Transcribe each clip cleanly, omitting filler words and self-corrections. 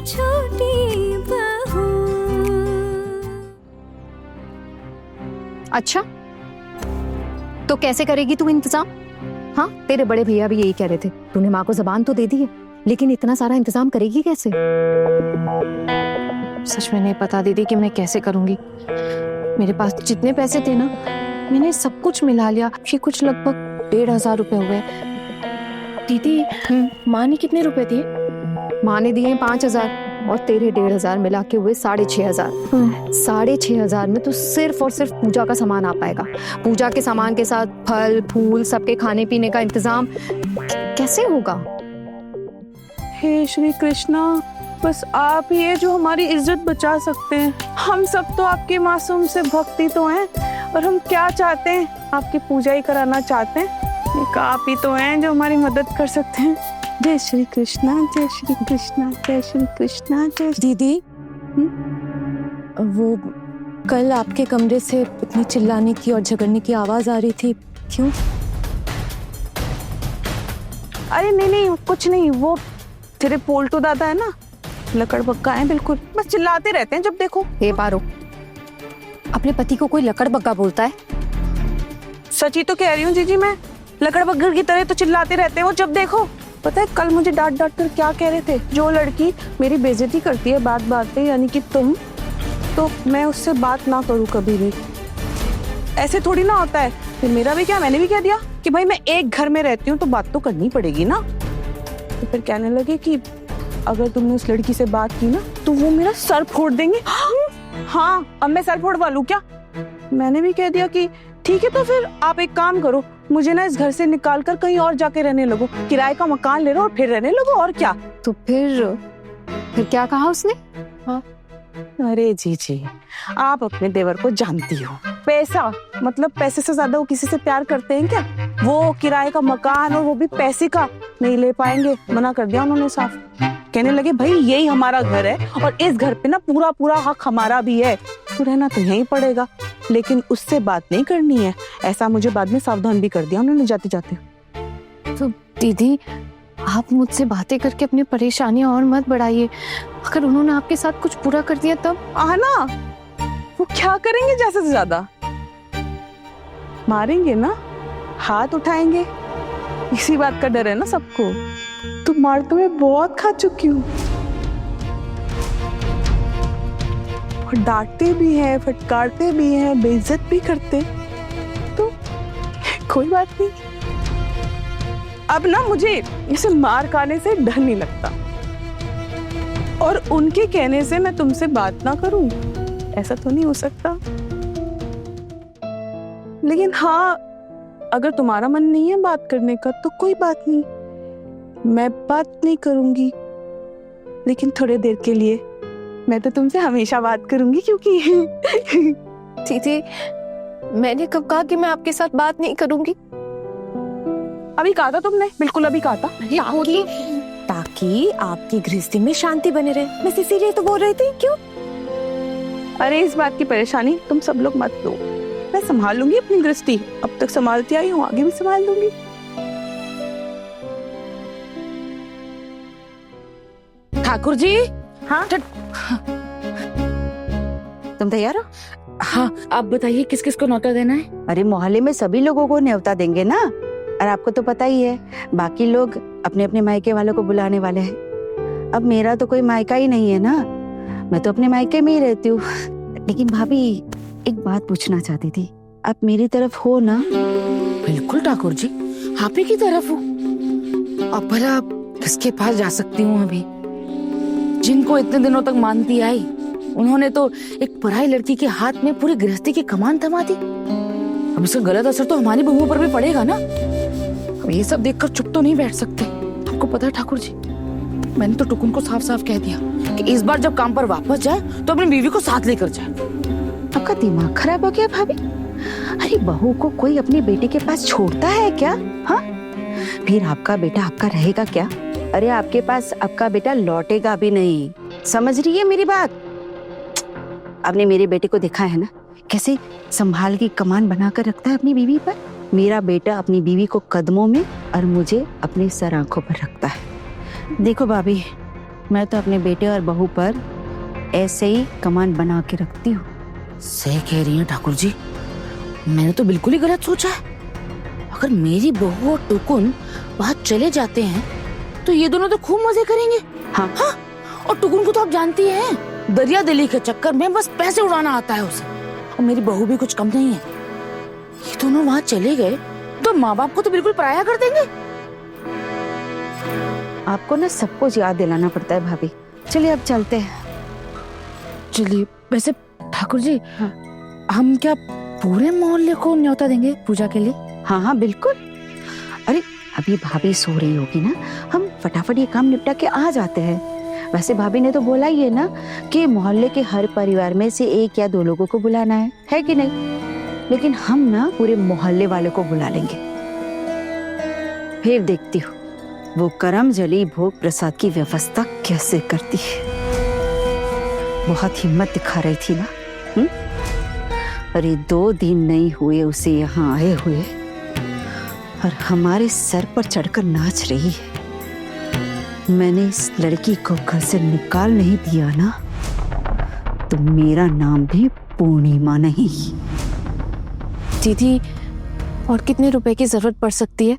छोटी बहू। अच्छा, तो कैसे करेगी तू इंतजाम? हाँ, तेरे बड़े भैया भी यही कह रहे थे, तूने माँ को जबान तो दे दी है, लेकिन इतना सारा इंतजाम करेगी कैसे? सच में नहीं पता दीदी कि मैं कैसे करूंगी। मेरे पास जितने पैसे थे ना, मैंने सब कुछ मिला लिया। ये कुछ लगभग 1,500 रुपए हुए। दीदी, माँ ने कितने रुपए दिए? माँ ने दिए 5,000 और तेरे 1,500 मिला के हुए 6,500। 6,500 में तो सिर्फ और सिर्फ पूजा का सामान आ पाएगा। पूजा के सामान के साथ फल फूल सबके खाने पीने का इंतजाम कैसे होगा? हे श्री कृष्णा, बस आप ही है जो हमारी इज्जत बचा सकते हैं। हम सब तो आपके मासूम से भक्ति तो हैं, और हम क्या चाहते हैं, आपकी पूजा ही कराना चाहते हैं। एक आप ही तो हैं जो हमारी मदद कर सकते हैं। जय श्री कृष्णा, जय श्री कृष्णा, जय श्री कृष्णा, जय। दीदी, वो कल आपके कमरे से इतनी चिल्लाने की और झगड़ने की आवाज आ रही थी, क्यों? अरे नहीं नहीं, कुछ नहीं। वो तेरे पोल्टू दादा है ना, लकड़ बग्गा है बिल्कुल, बस चिल्लाते रहते हैं जब देखो। हे पारो, अपने पति को कोई लकड़ बग्गा बोलता है? सच ही तो कह रही हूँ जीजी, मैं लकड़ बग्गर की तरह तो चिल्लाते रहते हैं वो जब देखो। पता है कल मुझे डांट डांट कर क्या कह रहे थे, जो लड़की मेरी बेइज्जती करती है बात बात पे, यानी कि तुम, तो मैं उससे बात ना करूँ कभी भी। ऐसे थोड़ी ना होता है। फिर मेरा भी क्या, मैंने भी कह दिया कि भाई मैं एक घर में रहती हूँ तो बात तो करनी पड़ेगी ना। तो फिर कहने लगे कि अगर तुमने उस लड़की से बात की ना तो वो मेरा सर फोड़ देंगे। हाँ, अब मैं सर फोड़वा लूं क्या? मैंने भी कह दिया कि ठीक है, तो फिर आप एक काम करो, मुझे ना इस घर से निकाल कर कहीं और जाके रहने लगो, किराए का मकान ले लो और फिर रहने लगो, और क्या। तो फिर क्या कहा उसने? हाँ, अरे जी, आप अपने देवर को जानती हो, पैसा मतलब पैसे से ज्यादा वो किसी से प्यार करते हैं क्या? वो किराए का मकान और वो भी पैसे का नहीं ले पाएंगे, मना कर दिया उन्होंने साफ। कहने लगे भाई यही हमारा घर है और इस घर पे ना पूरा पूरा हक हमारा भी है, तो रहना तो यहीं पड़ेगा, लेकिन उससे बात नहीं करनी है। ऐसा मुझे बाद में सावधान भी कर दिया उन्होंने जाते जाते। तो दीदी, आप मुझसे बातें करके अपनी परेशानियां और मत बढ़ाइए। अगर उन्होंने आपके साथ कुछ बुरा कर दिया तब? ना, वो क्या करेंगे ज्यादा से ज्यादा? मारेंगे ना, हाथ उठाएंगे, इसी बात का डर है ना सबको। तो मार तो मैं बहुत खा चुकी हूँ, और डांटते भी हैं, फटकारते भी हैं, बेइज्जत भी करते, तो कोई बात नहीं। अब ना मुझे इसे मार खाने से डर नहीं लगता, और उनके कहने से मैं तुमसे बात ना करूं, ऐसा तो नहीं हो सकता। लेकिन हाँ, अगर तुम्हारा मन नहीं है बात करने का तो कोई बात नहीं, मैं बात नहीं करूंगी, लेकिन थोड़ी देर के लिए। मैं तो तुमसे हमेशा बात करूंगी, क्योंकि दीदी, मैंने कब कहा कि मैं आपके साथ बात नहीं करूंगी? अभी कहा था तुमने, बिल्कुल अभी कहा था। ताकि आपकी गृहस्थी में शांति बने रहे, मैं इसीलिए तो बोल रही थी। क्यों? अरे इस बात की परेशानी तुम सब लोग मत लो, मैं संभाल लूंगी अपनी गृहस्थी, अब तक संभालती आई हूँ, आगे भी संभाल लूंगी। ठाकुर जी। हाँ, तुम तैयार हो? हाँ, आप बताइए किस किस को न्योता देना है? अरे मोहल्ले में सभी लोगों को न्योता देंगे ना, और आपको तो पता ही है बाकी लोग अपने अपने मायके वालों को बुलाने वाले हैं। अब मेरा तो कोई मायका ही नहीं है ना, मैं तो अपने मायके में ही रहती हूँ। लेकिन भाभी, एक बात पूछना चाहती थी, आप मेरी तरफ हो ना? बिल्कुल ठाकुर जी, आप ही की तरफ हो। अब भला किसके पास जा सकती हूँ अभी? जिनको इतने दिनों तक मानती आई, उन्होंने तो एक पराई लड़की के हाथ में पूरी गृहस्थी की कमान थमा दी। अब इसका गलत असर तो हमारी बहुओं पर भी पड़ेगा ना। अब ये सब देखकर चुप तो नहीं बैठ सकते। आपको पता है ठाकुर जी, मैंने तो टुकुन को साफ साफ कह दिया कि इस बार जब काम पर वापस जाए तो अपनी बीवी को साथ लेकर जाए। आपका दिमाग खराब हो गया भाभी? अरे बहू को कोई अपने बेटे के पास छोड़ता है क्या? हाँ, फिर आपका बेटा आपका रहेगा क्या? अरे आपके पास आपका बेटा लौटेगा भी नहीं, समझ रही है मेरी बात? आपने मेरे बेटे को देखा है ना, कैसे संभाल की कमान बनाकर रखता है अपनी बीवी पर। मेरा बेटा अपनी बीवी को कदमों में और मुझे अपने सर आंखों पर रखता है। देखो भाभी, मैं तो अपने बेटे और बहू पर ऐसे ही कमान बना के रखती हूँ। सही कह रही हैं ठाकुर जी, मैंने तो बिल्कुल ही गलत सोचा है। अगर मेरी बहू और टुकुन वहाँ चले जाते हैं तो ये दोनों तो खूब मजे करेंगे। हाँ हाँ, और टुकुन को तो आप जानती हैं, दरिया दिली के चक्कर में बस पैसे उड़ाना आता है उसे। और मेरी बहू भी कुछ कम नहीं है। ये दोनों वहाँ चले गए तो माँ बाप को तो बिल्कुल पराया कर देंगे। आपको ना सब कुछ याद दिलाना पड़ता है भाभी। चलिए अब चलते हैं। चलिए, वैसे ठाकुर जी, हाँ। हम क्या पूरे मोहल्ले को न्योता देंगे पूजा के लिए? हाँ हाँ बिल्कुल। अरे अभी भाभी सो रही होगी ना, हम फटाफट ये काम निपटा के आ जाते हैं। वैसे भाभी ने तो बोला ही है ना कि मोहल्ले के हर परिवार में से 1 या 2 लोगों को बुलाना है कि नहीं? लेकिन हम ना पूरे मोहल्ले वालों को बुला लेंगे। फिर देखती हूँ वो करम जली भोग प्रसाद की व्यवस्था कैसे करती है। बहुत हिम्मत दिखा रही थी ना। अरे 2 दिन नहीं हुए उसे यहाँ आए हुए और हमारे सर पर चढ़कर नाच रही है। मैंने इस लड़की को घर से निकाल नहीं दिया ना तो मेरा नाम भी पूर्णिमा नहीं। दीदी, और कितने रुपए की जरूरत पड़ सकती है?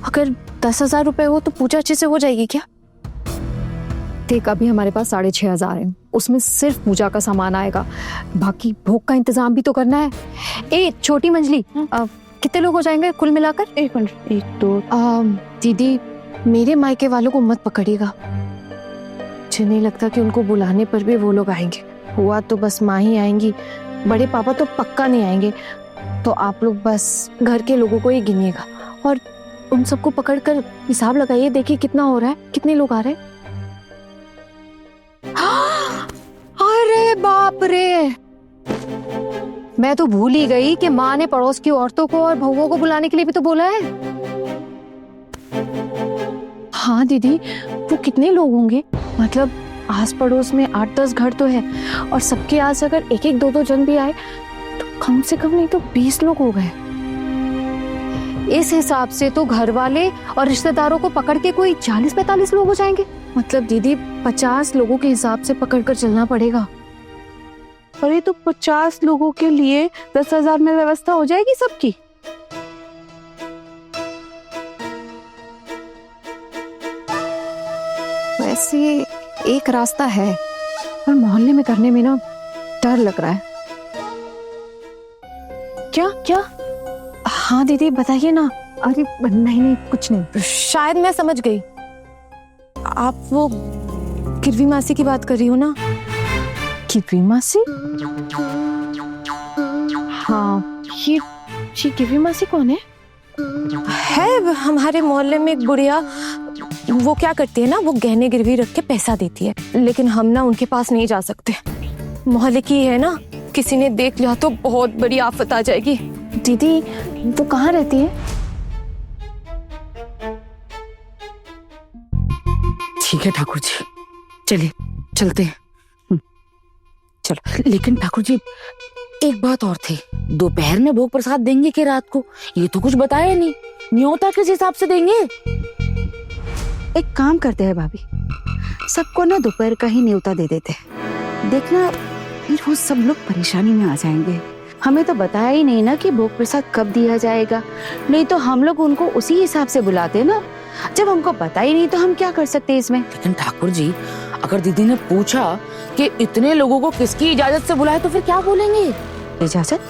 अगर 10,000 रुपए हो तो पूजा अच्छे से हो जाएगी क्या? देख, अभी हमारे पास 6,500 है, उसमें सिर्फ पूजा का सामान आएगा, बाकी भोग का इंतजाम भी तो करना है। ए छोटी मंजली, कितने लोग हो जाएंगे कुल मिलाकर? 1 मिनट, 1 2 दीदी, मेरे मायके वालों को मत पकड़िएगा। मुझे नहीं लगता कि उनको बुलाने पर भी वो लोग आएंगे। हुआ तो बस माँ ही आएंगी, बड़े पापा तो पक्का नहीं आएंगे। तो आप लोग बस घर के लोगों को ही गिनिएगा और उन सबको पकड़कर हिसाब लगाइए, देखिए कितना हो रहा है, कितने लोग आ रहे हैं। अरे बाप रे, मैं तो भूल ही गई कि माँ ने पड़ोस की औरतों को और बहुओं को बुलाने के लिए भी तो बोला है। हाँ दीदी, वो कितने लोग होंगे? मतलब आस पड़ोस में 8-10 घर तो है और सबके आज अगर 1-1 2-2 जन भी आए तो कम से कम नहीं तो 20 लोग हो गए। इस हिसाब से तो घर वाले और रिश्तेदारों को पकड़ के कोई 40-45 लोग हो जाएंगे। मतलब दीदी 50 लोगों के हिसाब से पकड़कर चलना पड़ेगा। अरे तो 50 लोगों के लिए 10,000 में व्यवस्था हो जाएगी सबकी? वैसे एक रास्ता है पर मोहल्ले में करने में ना डर लग रहा है। क्या क्या? हाँ दीदी बताइए ना। अरे नहीं कुछ नहीं। शायद मैं समझ गई, आप वो किरवी मासी की बात कर रही हो ना? किरवी मासी? हाँ, ये किरवी मासी कौन है? है हमारे मोहल्ले में एक बुढ़िया, वो क्या करती है ना, वो गहने गिरवी रख के पैसा देती है, लेकिन हम ना उनके पास नहीं जा सकते। मोहल्ले की है ना, किसी ने देख लिया तो बहुत बड़ी आफत आ जाएगी। दीदी वो कहाँ रहती है? ठीक है ठाकुर जी, चलिए चलते हैं। चलो, लेकिन ठाकुर जी एक बात और थी, दोपहर में भोग प्रसाद देंगे कि रात को, ये तो कुछ बताया नहीं। न्योता किस हिसाब से देंगे? एक काम करते हैं भाभी, सबको ना दोपहर का ही न्योता दे देते हैं। देखना फिर वो सब लोग परेशानी में आ जाएंगे। हमें तो बताया ही नहीं ना कि भोग प्रसाद कब दिया जाएगा, नहीं तो हम लोग उनको उसी हिसाब से बुलाते ना। जब हमको पता ही नहीं तो हम क्या कर सकते इसमें? लेकिन ठाकुर जी, अगर दीदी ने पूछा कि इतने लोगों को किसकी इजाजत से बुलाए तो फिर क्या बोलेंगे? इजाजत?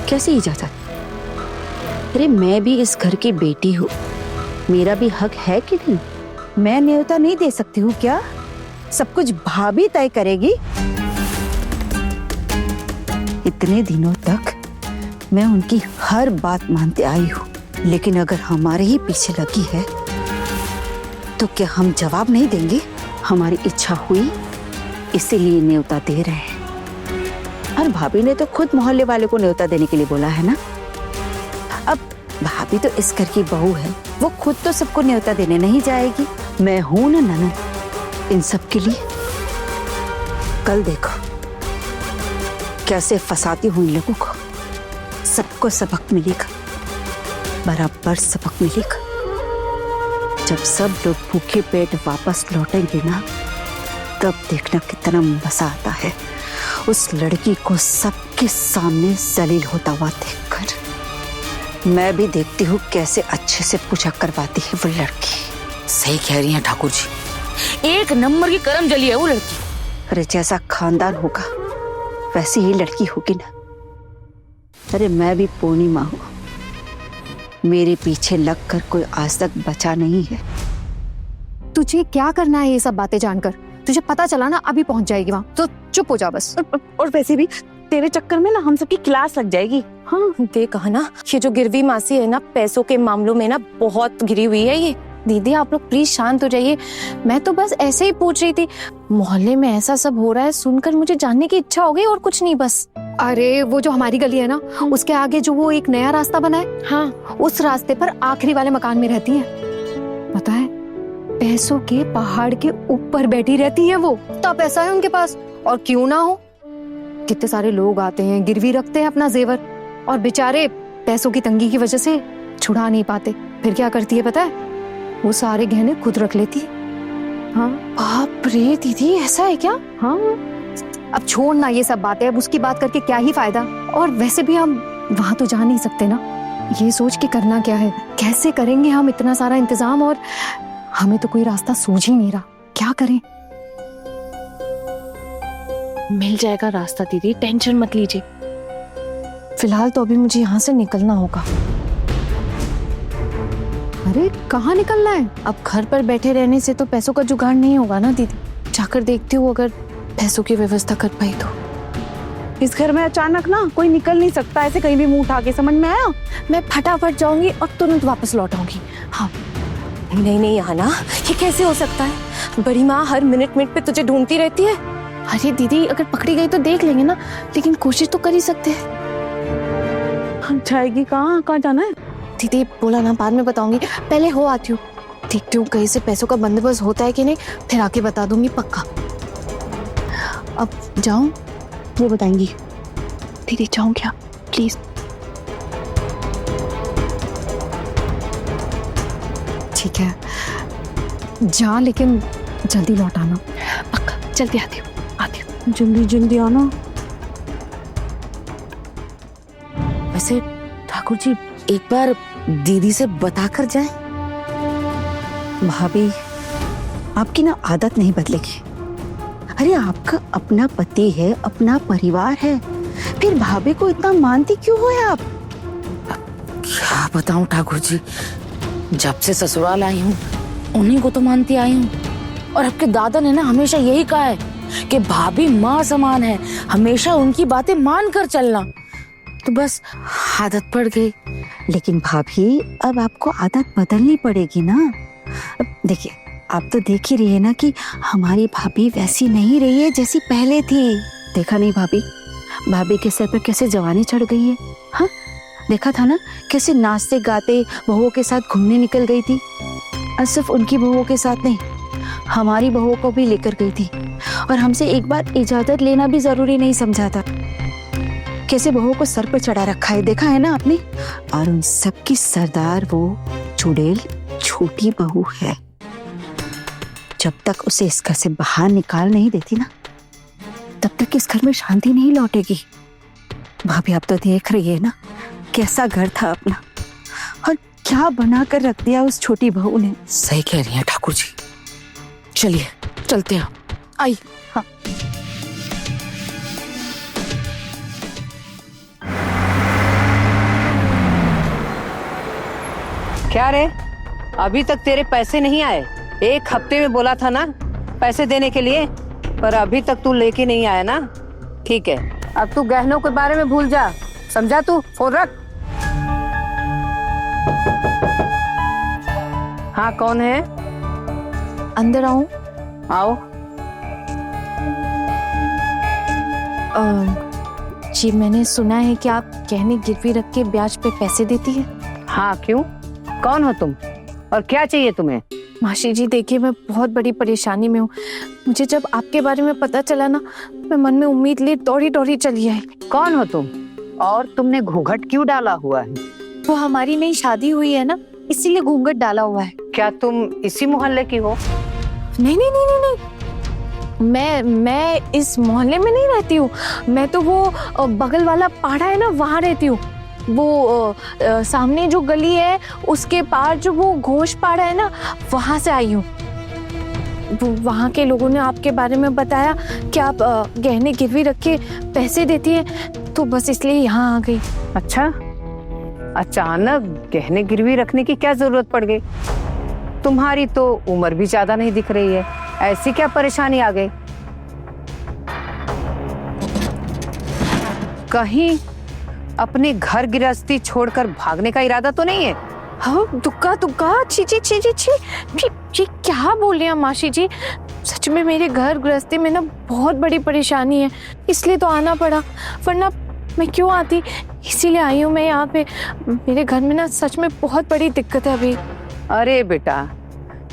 कैसी इजाजत? अरे मैं भी इस घर की बेटी हूँ, मेरा भी हक है कि नहीं? मैं न्योता नहीं दे सकती हूँ क्या? सब कुछ भाभी तय करेगी। इतने दिनों तक मैं उनकी हर बात मानते आई हूँ, लेकिन अगर हमारे ही पीछे लगी है तो क्या हम जवाब नहीं देंगे? हमारी इच्छा हुई इसीलिए न्योता दे रहे हैं। और भाभी ने तो खुद मोहल्ले वाले को न्योता देने के लिए बोला है ना। अब भाभी तो इस घर की बहू है, वो खुद तो सबको न्योता देने नहीं जाएगी। मैं हूं ना ननद इन सब के लिए। कल देखो कैसे फंसाती हूं इन लोगों को। सबको सबक मिलेगा, बराबर सबक मिलेगा। जब सब लोग भूखे पेट वापस लौटेंगे ना, तब देखना कितना मजा आता है उस लड़की को सबके सामने जलील होता हुआ देखकर। मैं भी देखती हूँ कैसे अच्छे से पूजा करवाती है वो लड़की। सही कह रही हैं ठाकुर जी, एक नंबर की करम जली है वो लड़की। अरे जैसा खानदान होगा वैसी ही लड़की होगी ना। अरे मैं भी पूर्णिमा हूँ, मेरे पीछे लगकर कोई आज तक बचा नहीं है। तुझे क्या करना है ये सब बातें जानकर? तुझे पता चला ना अभी पहुंच जाएगी वहां, तो चुप हो जा बस। और वैसे भी तेरे चक्कर में ना हम सबकी क्लास लग जाएगी। हाँ देख ना, ये जो गिरवी मासी है ना, पैसों के मामलों में ना बहुत गिरी हुई है ये। दीदी आप लोग प्लीज शांत हो जाइए, मैं तो बस ऐसे ही पूछ रही थी। मोहल्ले में ऐसा सब हो रहा है सुनकर मुझे जानने की इच्छा हो गई, और कुछ नहीं बस। अरे वो जो हमारी गली है ना, उसके आगे जो वो एक नया रास्ता बना है, हाँ उस रास्ते पर आखिरी वाले मकान में रहती है। पता है, पैसों के पहाड़ के ऊपर बैठी रहती है वो। इतना पैसा है उनके पास, और क्यों ना हो। कितने सारे लोग आते हैं, गिरवी रखते हैं अपना जेवर, और बेचारे पैसों की तंगी की वजह से छुड़ा नहीं पाते। फिर क्या करती है पता है, वो सारे गहने खुद रख लेती है। हाँ बाप रे दीदी, ऐसा है क्या? हाँ, अब छोड़ ना ये सब बातें, अब उसकी बात करके क्या ही फायदा। और वैसे भी हम वहां तो जा नहीं सकते ना। ये सोच के करना क्या है, कैसे करेंगे हम इतना सारा इंतजाम, और हमें तो कोई रास्ता सूझ ही नहीं रहा, क्या करें। मिल जाएगा रास्ता दीदी, टेंशन मत लीजिए। फिलहाल तो अभी मुझे यहाँ से निकलना होगा। अरे कहाँ निकलना है? अब घर पर बैठे रहने से तो पैसों का जुगाड़ नहीं होगा ना दीदी। जाकर देखती हूँ, अगर पैसों की व्यवस्था कर पाई तो। इस घर में अचानक ना कोई निकल नहीं सकता ऐसे कहीं भी मुंह उठा के, समझ में आया? मैं फटाफट जाऊंगी और तुरंत वापस लौट आऊंगी। हाँ नहीं नहीं आना, ये कैसे हो सकता है? बड़ी माँ हर मिनट मिनट पे तुझे ढूंढती रहती है। अरे दीदी अगर पकड़ी गई तो देख लेंगे ना, लेकिन कोशिश तो कर ही सकते हैं। जाएगी कहाँ? कहाँ जाना है? दीदी बोला ना, बाद में बताऊंगी, पहले हो आती हूँ, देखती हूँ कहीं से पैसों का बंदोबस्त होता है कि नहीं, फिर आके बता दूंगी पक्का। अब जाऊं? वो बताएंगी। दीदी जाऊं क्या प्लीज? ठीक है जा, लेकिन जल्दी लौट आना। पक्का, जल्दी आती हूँ। जल्दी जल्दी आना। वैसे ठाकुर जी एक बार दीदी से बता कर जाए। भाभी आपकी ना आदत नहीं बदलेगी। अरे आपका अपना पति है, अपना परिवार है, फिर भाभी को इतना मानती क्यों हो आप? क्या बताऊं ठाकुर जी, जब से ससुराल आई हूँ उन्हीं को तो मानती आई हूँ। और आपके दादा ने ना हमेशा यही कहा है कि भाभी माँ समान है, हमेशा उनकी बातें मान कर चलना। तो बस आदत पड़ गई। लेकिन भाभी अब आपको आदत बदलनी पड़ेगी ना। अब देखिए, आप तो देख ही रही है ना कि हमारी भाभी वैसी नहीं रही है जैसी पहले थी। देखा नहीं भाभी, भाभी के सर पर कैसे जवानी चढ़ गई है। हाँ देखा था ना, कैसे नाचते गाते बहुओं के साथ घूमने निकल गई थी। और सिर्फ उनकी बहुओं के साथ नहीं, हमारी बहुओं को भी लेकर गई थी। और हमसे एक बार इजाजत लेना भी जरूरी नहीं समझा था। कैसे बहुओं को सर पर चढ़ा रखा है, देखा है ना आपने। और उन सबकी सरदार वो चुड़ैल छोटी बहू है। जब तक उसे इस घर से बाहर निकाल नहीं देती ना, तब तक इस घर में शांति नहीं लौटेगी। भाभी आप तो देख रही है ना कैसा घर था अपना, और क्या बना कर रख दिया उस छोटी बहू ने। सही कह रही हैं ठाकुर जी, चलिए चलते हैं। आई हाँ। क्या रे, अभी तक तेरे पैसे नहीं आए? एक हफ्ते में बोला था ना पैसे देने के लिए, पर अभी तक तू लेके नहीं आया ना। ठीक है, अब तू गहनों के बारे में भूल जा, समझा? तू फोन रख। हाँ कौन है? अंदर आऊं? आओ। जी मैंने सुना है कि आप गहने गिरवी रख के ब्याज पे पैसे देती है। हाँ क्यों, कौन हो तुम और क्या चाहिए तुम्हें? मासी जी देखिए, मैं बहुत बड़ी परेशानी में हूँ। मुझे जब आपके बारे में पता चला ना, मैं मन में उम्मीद लिए दौड़ी दौड़ी चली आई। कौन हो तुम और तुमने घूंघट क्यों डाला हुआ है? वो हमारी नई शादी हुई है ना, इसीलिए घूंघट डाला हुआ है। क्या तुम इसी मोहल्ले की हो? नहीं नहीं नहीं नहीं नहीं, मैं इस मोहल्ले में नहीं रहती हूँ। मैं तो वो बगल वाला पाड़ा है ना, वहाँ रहती हूँ। वो सामने जो गली है उसके पार जो वो घोष पाड़ा है ना, वहाँ से आई हूँ। वहाँ के लोगों ने आपके बारे में बताया कि आप गहने गिरवी रख के पैसे देती हैं, तो बस इसलिए यहाँ आ गई। अच्छा, अचानक गहने गिरवी रखने की क्या जरूरत पड़ गई? तुम्हारी तो उम्र भी ज्यादा नहीं दिख रही है, ऐसी क्या परेशानी आ गई? कहीं अपनी घर गृहस्थी छोड़कर भागने का इरादा तो नहीं है? हाँ, दुक्का दुक्का, छी छी छी छी छी, ये क्या बोल रही हैं मासी जी? सच में मेरे घर गृहस्थी में ना बहुत बड़ी परेशानी है, इसलिए तो आना पड़ा, वरना मैं क्यों आती? इसीलिए आई हूँ मैं यहाँ पे। मेरे घर में ना सच में बहुत बड़ी दिक्कत है अभी। अरे बेटा,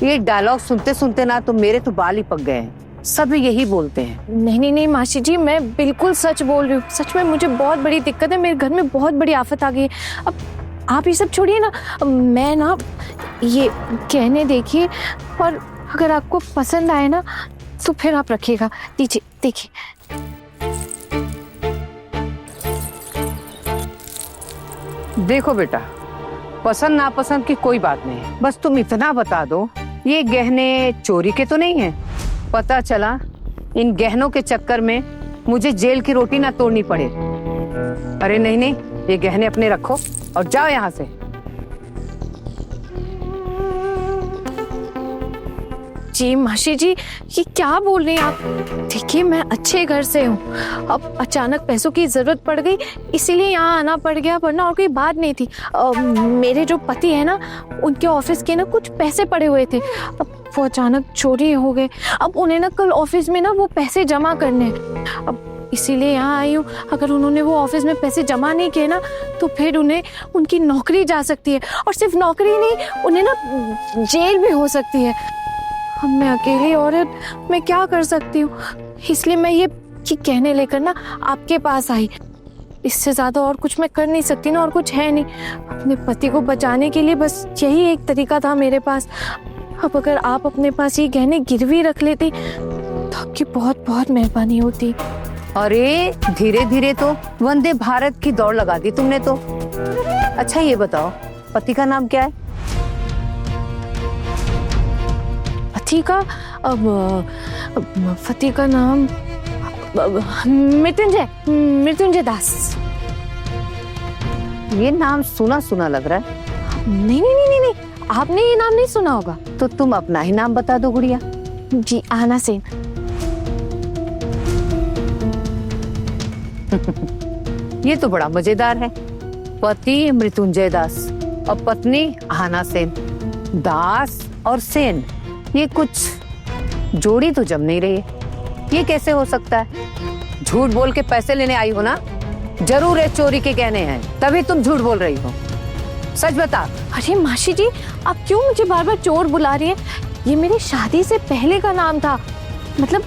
ये डायलॉग सुनते सुनते ना तो मेरे तो बाल ही पक गए हैं। सब यही बोलते हैं। नहीं नहीं नहीं मासी जी, मैं बिल्कुल सच बोल रही हूँ। सच में मुझे बहुत बड़ी दिक्कत है, मेरे घर में बहुत बड़ी आफत आ गई है। अब आप ये सब छोड़िए ना, मैं ना ये गहने देखिए, और अगर आपको पसंद आए ना तो फिर आप रखिएगा। दीजिए, देखिए। देखो बेटा, पसंद नापसंद की कोई बात नहीं है, बस तुम इतना बता दो ये गहने चोरी के तो नहीं है? पता चला इन गहनों के चक्कर में मुझे जेल की रोटी ना तोड़नी पड़े। अरे नहीं नहीं, ये गहने अपने रखो और जाओ यहाँ से। जी मासी जी, ये क्या बोल रही हैं आप? देखिए, मैं अच्छे घर से हूँ, अब अचानक पैसों की जरूरत पड़ गई इसीलिए यहाँ आना पड़ गया, वरना और कोई बात नहीं थी। मेरे जो पति है ना, उनके ऑफिस के ना कुछ पैसे पड़े हुए थे, अब वो अचानक चोरी हो गए। अब उन्हें ना कल ऑफिस में ना वो पैसे जमा करने हैं, अब इसीलिए यहाँ आई हूँ। अगर उन्होंने वो ऑफिस में पैसे जमा नहीं किए ना तो फिर उन्हें उनकी नौकरी जा सकती है, और सिर्फ नौकरी नहीं, उन्हें ना जेल भी हो सकती है। अब मैं अकेली औरत, मैं क्या कर सकती हूँ? इसलिए मैं ये कहने लेकर ना आपके पास आई। इससे ज्यादा और कुछ मैं कर नहीं सकती ना, और कुछ है नहीं। अपने पति को बचाने के लिए बस यही एक तरीका था मेरे पास। अब अगर आप अपने पास ये गहने गिरवी रख लेती तो आपकी बहुत बहुत मेहरबानी होती। अरे धीरे धीरे तो वंदे भारत की दौड़ लगा दी तुमने तो। अच्छा ये बताओ, पति का नाम क्या है? पति का पति का नाम मृत्युंजय दास। ये नाम सुना सुना लग रहा है। नहीं नहीं नहीं नहीं, आपने ये नाम नहीं सुना होगा। तो तुम अपना ही नाम बता दो गुड़िया। जी, आना सेन। ये तो बड़ा मजेदार है। पति मृत्युंजय दास और पत्नी आना सेन। दास और सेन, ये कुछ जोड़ी तो जम नहीं रही है। ये कैसे हो सकता है? झूठ बोल के पैसे लेने आई हो ना? जरूर है चोरी के गहने हैं, तभी तुम झूठ बोल रही हो। सच बता। अरे मासी जी, आप क्यों मुझे बार बार चोर बुला रही हैं? ये मेरी शादी से पहले का नाम था, मतलब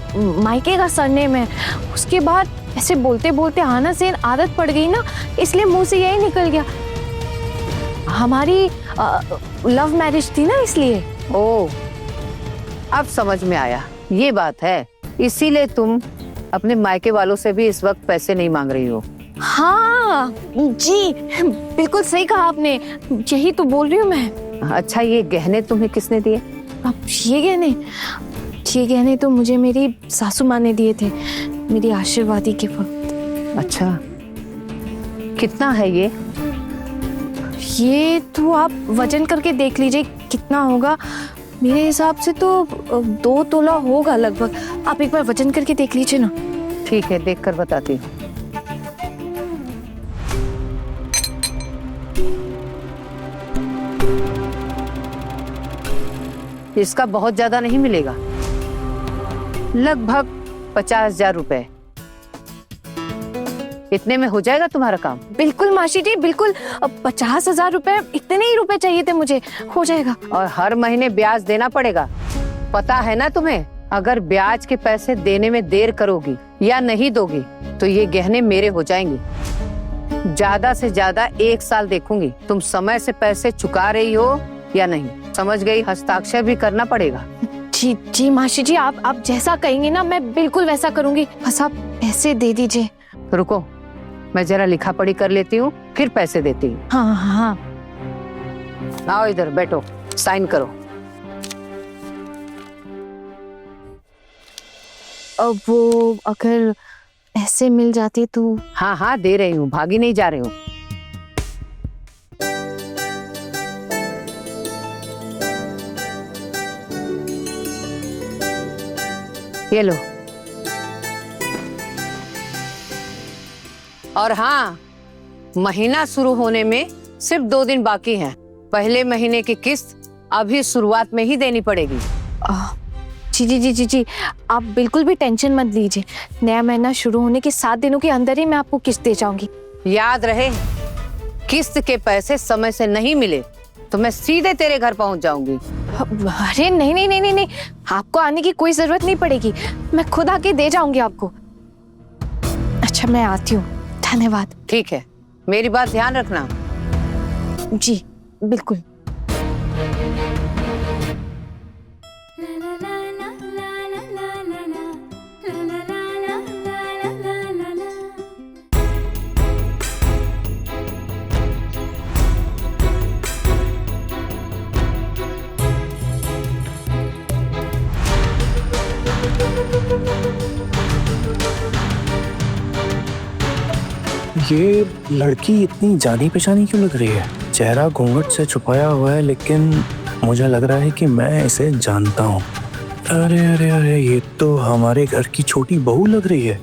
मायके का सरनेम है। उसके बाद ऐसे बोलते बोलते आना सेन आदत पड़ गई ना, इसलिए मुंह से यही निकल गया। हमारी लव मैरिज थी ना, इसलिए। ओह, अब समझ में आया, ये बात है। इसीलिए तुम अपने मायके वालों से भी इस वक्त पैसे नहीं मांग रही हो। हाँ जी, बिल्कुल सही कहा आपने, यही तो बोल रही हूँ मैं। अच्छा, ये गहने तुम्हें किसने दिए? अब ये गहने तो मुझे मेरी सासू माँ ने दिए थे, मेरी आशीर्वादी के वक्त। अच्छा, कितना है ये? ये तो आप वजन करके देख लीजिए कितना होगा। मेरे हिसाब से तो 2 तोला होगा लगभग। आप एक बार वजन करके देख लीजिए ना। ठीक है, देखकर बताती हूँ। इसका बहुत ज्यादा नहीं मिलेगा, लगभग 50,000 रुपए। इतने में हो जाएगा तुम्हारा काम? बिल्कुल मासी जी, बिल्कुल। 50,000 रुपए, इतने ही रुपए चाहिए थे मुझे, हो जाएगा। और हर महीने ब्याज देना पड़ेगा, पता है ना तुम्हें? अगर ब्याज के पैसे देने में देर करोगी या नहीं दोगी तो ये गहने मेरे हो जाएंगे। ज्यादा से ज्यादा 1 साल देखूंगी। तुम समय से पैसे चुका रही हो या नहीं? समझ गई? हस्ताक्षर भी करना पड़ेगा। जी जी मासी जी, आप जैसा कहेंगे ना मैं बिल्कुल वैसा करूंगी, बस आप पैसे दे दीजिए। रुको, मैं जरा लिखा पढ़ी कर लेती हूँ, फिर पैसे देती हूँ। हाँ हाँ। आओ इधर बैठो, साइन करो। अब वो अगर ऐसे मिल जाती तो। हाँ हाँ दे रही हूँ, भागी नहीं जा रही हूँ। ये लो। और हाँ, महीना शुरू होने में सिर्फ 2 दिन बाकी हैं। पहले महीने की किस्त अभी शुरुआत में ही देनी पड़ेगी। जी जी जी जी जी, आप बिल्कुल भी टेंशन मत लीजिए। नया महीना शुरू होने के 7 दिनों के अंदर ही मैं आपको किस्त दे जाऊंगी। याद रहे, किस्त के पैसे समय से नहीं मिले तो मैं सीधे तेरे घर पहुंच जाऊंगी। अरे नहीं नहीं नहीं नहीं नहीं, आपको आने की कोई जरूरत नहीं पड़ेगी, मैं खुद आके दे जाऊंगी आपको। अच्छा मैं आती हूँ, धन्यवाद। ठीक है, मेरी बात ध्यान रखना। जी बिल्कुल। ये लड़की इतनी जानी पहचानी क्यों लग रही है? चेहरा घूंघट से छुपाया हुआ है, लेकिन मुझे लग रहा है कि मैं इसे जानता हूँ। अरे अरे अरे, ये तो हमारे घर की छोटी बहू लग रही है।